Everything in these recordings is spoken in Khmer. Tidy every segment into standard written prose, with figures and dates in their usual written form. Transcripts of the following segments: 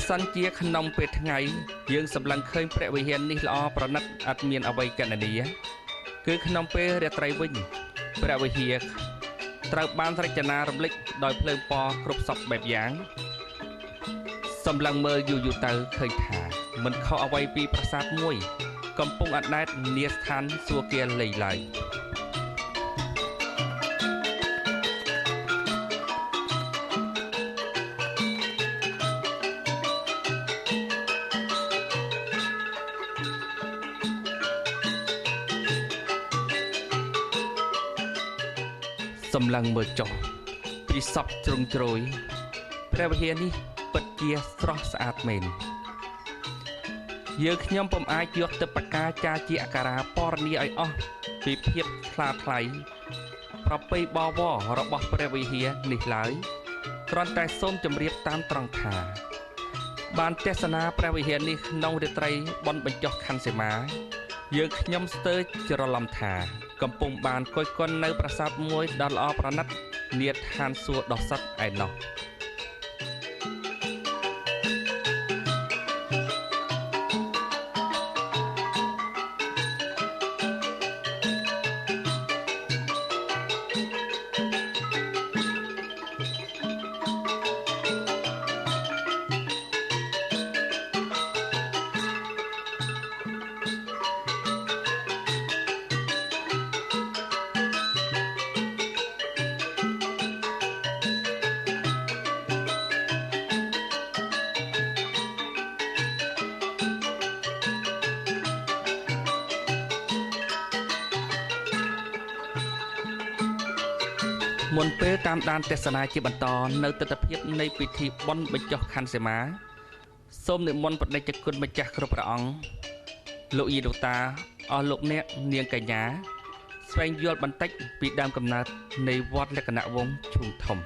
សិនជាក្នុងពេលថ្ងៃយើងសម្លឹងឃើញព្រះវិហារនេះល្អប្រណិតអត់មានអ្វីកណនាគឺក្នុងពេលរាត្រីវិញព្រះវិហារត្រូវបានរចនារំលេចដោយភ្លើងពណ៌គ្រប់សពបែបយ៉ាងសម្លឹងមើលយូរទៅឃើញថាមិនខុសអ្វីពីប្រាសាទមួយកំពុងអណ្ដែតនាស្ថានសួគ៌លេងឡើយសម្លឹងមើលចុះពីសពជ្រុងជ្រោយព្រះវិហារនេះពិតជាស្រស់ស្អាតមែនយើងខ្ញុំពុំអាចយកទឹកបកាចាជាអក្សរាពណ៌នាឲ្យអស់ពីភាពថ្លាថ្លៃប្រពៃបវររបស់ព្រះវិហារនេះឡើយគ្រាន់តែសូមជម្រាបតាមត្រង់ថាបានទស្សនាព្រះវិហារនេះក្នុងរាត្រីបុណ្យបញ្ចុះខណ្ឌសីមាយើងខ្ញុំស្ទើរច្រឡំថាកំពុងបានគយគន់នៅប្រាសាទមួយដ៏ល្អប្រណិតនាឋានសួគ៌ដ៏សុទ្ធឯណោះមុនពេលតាមដានទស្សនាជាបន្តនៅទស្សនវិជ្ជានៃពិធីបុណ្យបញ្ចុះខណ្ឌសីមាសូមនិមន្តបដិជគុណម្ចាស់គ្រប់ព្រះអង្គលោកយាយលោកតាអស់លោកអ្នកនាងកញ្ញាស្វែងយល់បន្តិចពីដើមកំណើតនៃវត្តលក្ខណៈវង្សឈូងធំ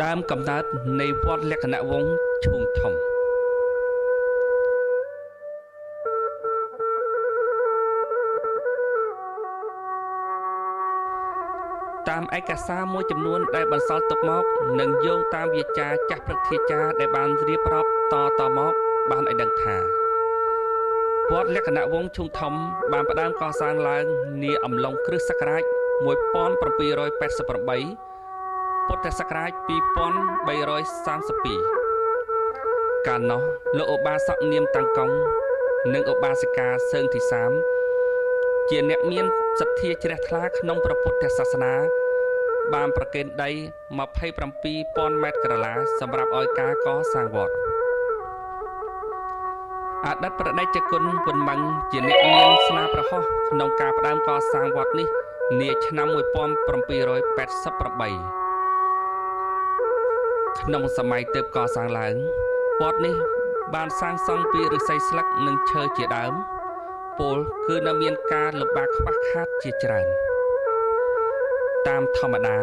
ដើមកំណើតនៃវត្តលក្ខណៈវង្សឈូងធំតាមឯកសារមួយចំនួនដែលបន្សល់ទុកមកនិងយោងតាមវាចាចាស់ព្រឹទ្ធាចារ្យដែលបានរៀបរាប់តមកបានឲ្យដឹងថាវត្តលក្ខណៈវង្សឈូងធំបានផ្ដើមកសាងឡើងនាអំឡុងគ្រិស្តសករាជ1788ពុទ្ធសករាជ2332កាលនោះលោកឧបាសកនាមតាំងកុងនិងឧបាសិកាសើងធីសាមជាអ្នកមានសទ្ធាជ្រះថ្លាក្នុងព្រះពុទ្ធសាសនាបានប្រគេនដី27,000 ម៉ែត្រក្រឡាសម្រាប់ឲ្យការកសាងវត្តអតីតប្រដេជគុណវុនម៉ឹងជាអ្នកមានស្នាប្រហោះក្នុងការផ្ដើមកសាងវត្តនេះនាឆ្នាំ1788ក្នុងសម័យទើបកសាងឡើងវត្តនេះបានសាងសង់ពីឫស្សីស្លឹកនិងឈើជាដើមពោលគឺនៅមានការលំបាកខ្វះខាតជាច្រើនតាមធម្មតា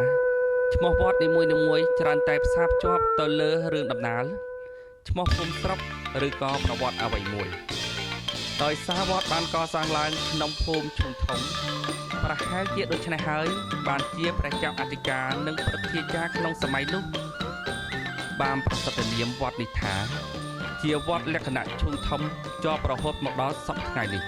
ឈ្មោះវត្តនីមួយៗច្រើនតែផ្សារភ្ជាប់ទៅលើរឿងដំណាលឈ្មោះភូមិស្រុកឬក៏ប្រវត្តិអ្វីមួយដោយសារវត្តបានកសាងឡើងក្នុងភូមិឈូងធំប្រហែលជាដូច្នេះហើយបានជាព្រះចៅអធិការនិងព្រឹទ្ធាចារ្យក្នុងសម័យនោះបានប្រសិទ្ធនាមវត្តនេះថាជាវត្តលក្ខណៈឈូងធំជាប់រហូតមកដល់សព្វថ្ងៃនេះ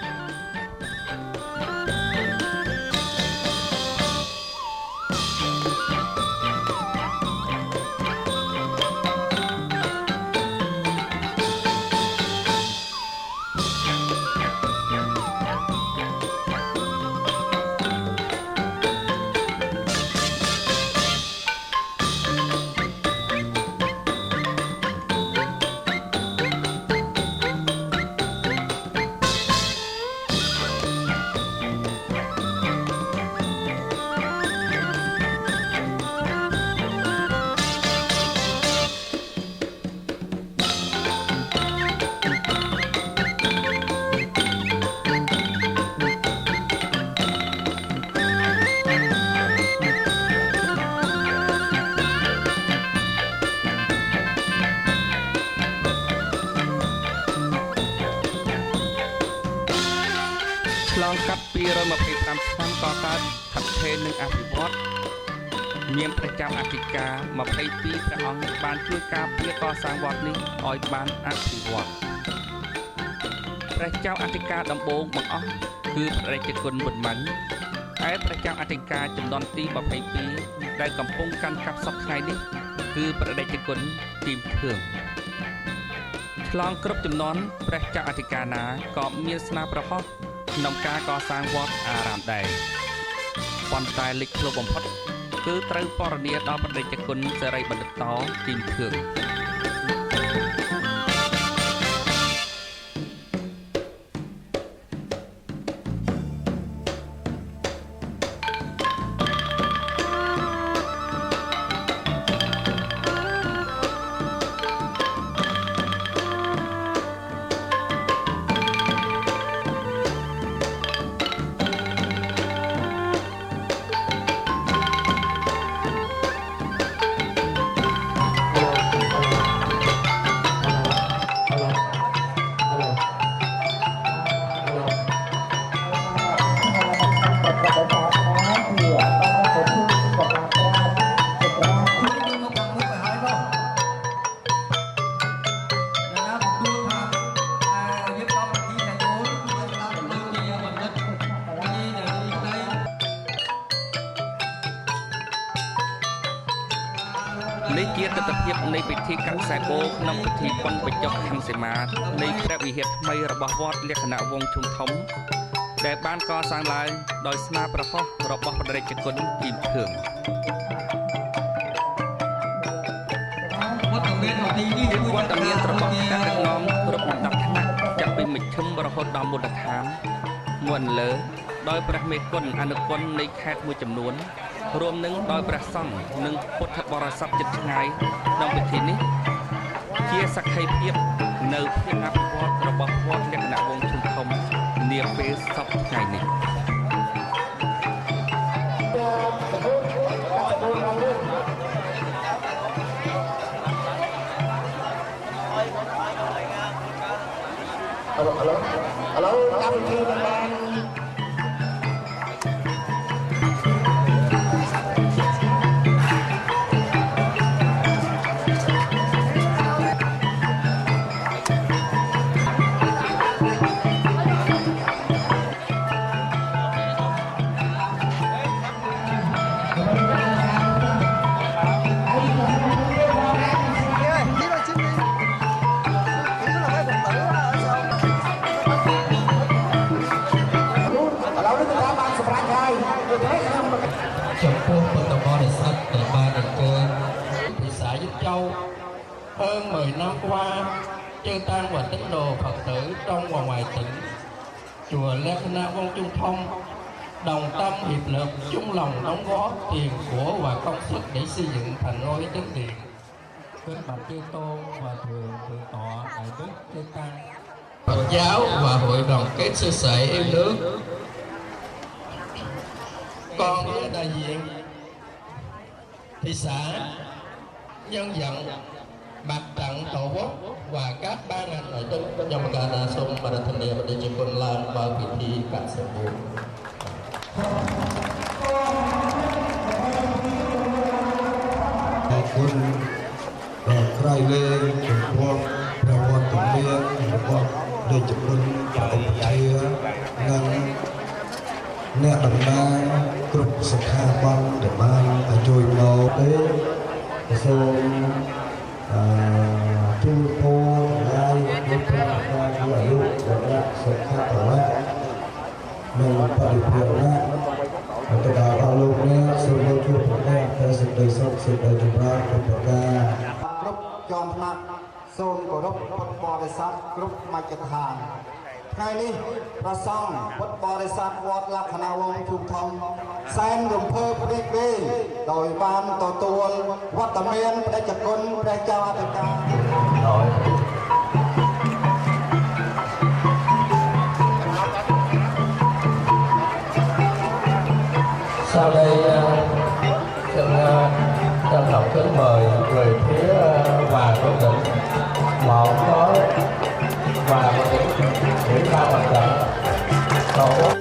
កាត់225ឆ្នាំកកើតឋិតថេរនិងអភិវឌ្ឍមានព្រះចៅអធិការ22ព្រះអង្គបានជួយការពារកសាងវត្តនេះឲ្យបានអភិវឌ្ឍព្រះចៅអធិការដំបូងបង្អស់គឺព្រះរាជគុណវុឌ្ឍម័នឯព្រះចៅអធិការចំនួនទី22ដែលកំពុងកាន់កាប់សពថ្ងៃនេះគឺព្រះរាជគុណទីមធឿងឆ្លងគ្រប់ចំនួនព្រះចៅអធិការណាក៏មានស្នាប្រហោះក្នុងការកសាងវត្តអារាមដែរប៉ុន្តែលេចធ្លោបំផុតគឺត្រូវបរនាដល់ព្រះរាជគុណសេរីបណ្ឌិតតទីមធឿងនេះជាទស្សនវិជ្ជានៃពិធីកាត់ខ្សែបូក្នុងពិធីបុណ្យបញ្ចុះខណ្ឌសីមានៃព្រះវិហារថ្មីរបស់វត្តលក្ខណៈវង្សជុំធំដែលបានកសាងឡើងដោយស្នាប្រហោះរបស់ព្រះរាជគុណទីមធឿងវត្តមានរបស់ការដឹកនាំគ្រប់លំដាប់ថ្នាក់ចាប់ពីមជ្ឈិមរហូតដល់មូលដ្ឋានមុនលើដោយព្រះមេគុណអនុគុណនៃខេត្តមួយចំនួនរួមនឹងដោយព្រះសង្ឃនិងពុទ្ធបរិស័ទជិតឆ្ងាយក្នុងពិធីនេះជាសក្ខីភាពនៅភាពអភិវឌ្ឍរបស់វត្តលក្ខណៈវង្សជុំធំនាពេលសពថ្ងៃនេះឥឡូវកម្មវិធីបានចំពោះពុទ្ធបរិស័ទដែលបានអញ្ជើញពិសាយុchâu hơn 10 năm qua chư tăng và tín đồ Phật tử trong và ngoài tỉnh chùa Lê Vong Trung Thông đồng tâm hiệp lực chung lòng đóng góp tiền của và công sức để xây dựng thành ngôi chánh điện. Kính bạch chư tôn và thượng tọa đại đức chư tăng Phật giáo và hội đoàn kết sư sẻ yêu nước. Con với đại diện thị xã nhân dân mặt trận tổ quốc và các ban ngành nội chính trong cả đà sông và thành địa và địa chỉ quân lan vào kỳ thi cả sự vụ. คุณក្រោយលើចំពោះប្រវត្តិមានរបស់រាជគុណបដិជានិងអ្នកតំណាងគ្រប់ស្ថាប័នដែលបានជួយមកទេសូមទូលពរឲ្យលោកព្រះអាយុវណ្ណៈសុខៈប្រវត្តិនិងបរិភេរណៈទៅដល់អស់លោកអ្នកសូមជួបប្រកបតែសេចក្តីសុខសេចក្តីចម្រើនគ្រប់ប្រការគ្រប់ជាន់ថ្នាក់សូមគោរពពុទ្ធបរិស័ទគ្រប់មជ្ឈដ្ឋានថ្ងៃនេះព្រះសង្ឃពុទ្ធបរិស័ទវត្តលក្ខណៈវង្សជុំធំសែនរំភើបព្រាបពេដោយបានទទួលវត្តមានព្រះចគុណព្រះចៅអធិការSau đây xin trân trọng kính mời về phía Hòa Quốc Định một có và một ủy ban mặt trận tổ quốc.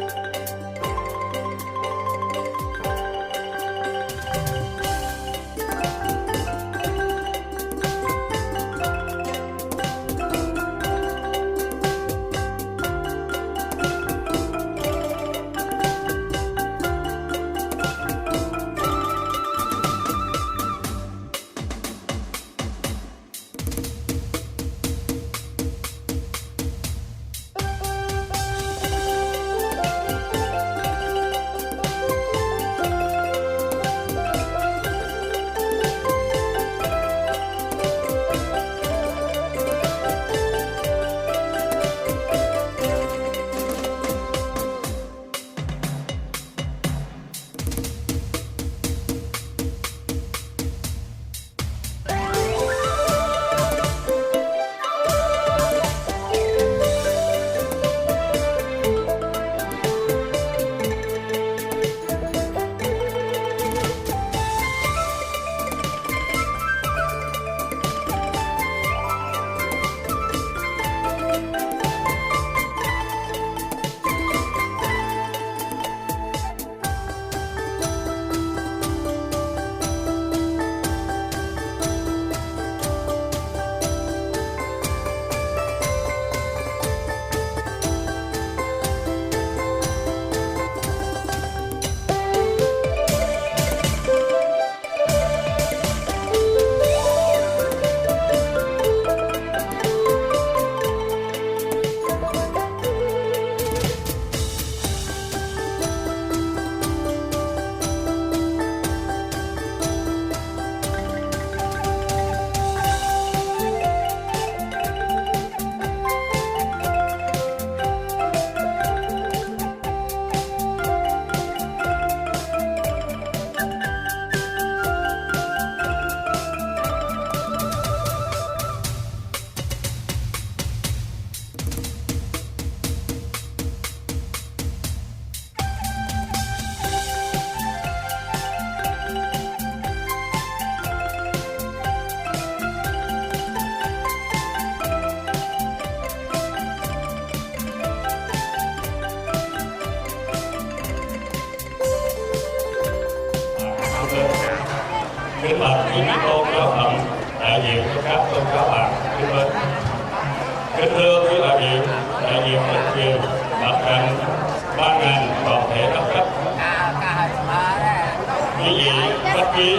kính mời những tôn giáo phẩm đại diện cho các tôn giáo bạn kính mến. Kính thưa quý đại diện chính quyền, mặt trận, ban ngành, toàn thể các cấp, quý vị, bác chí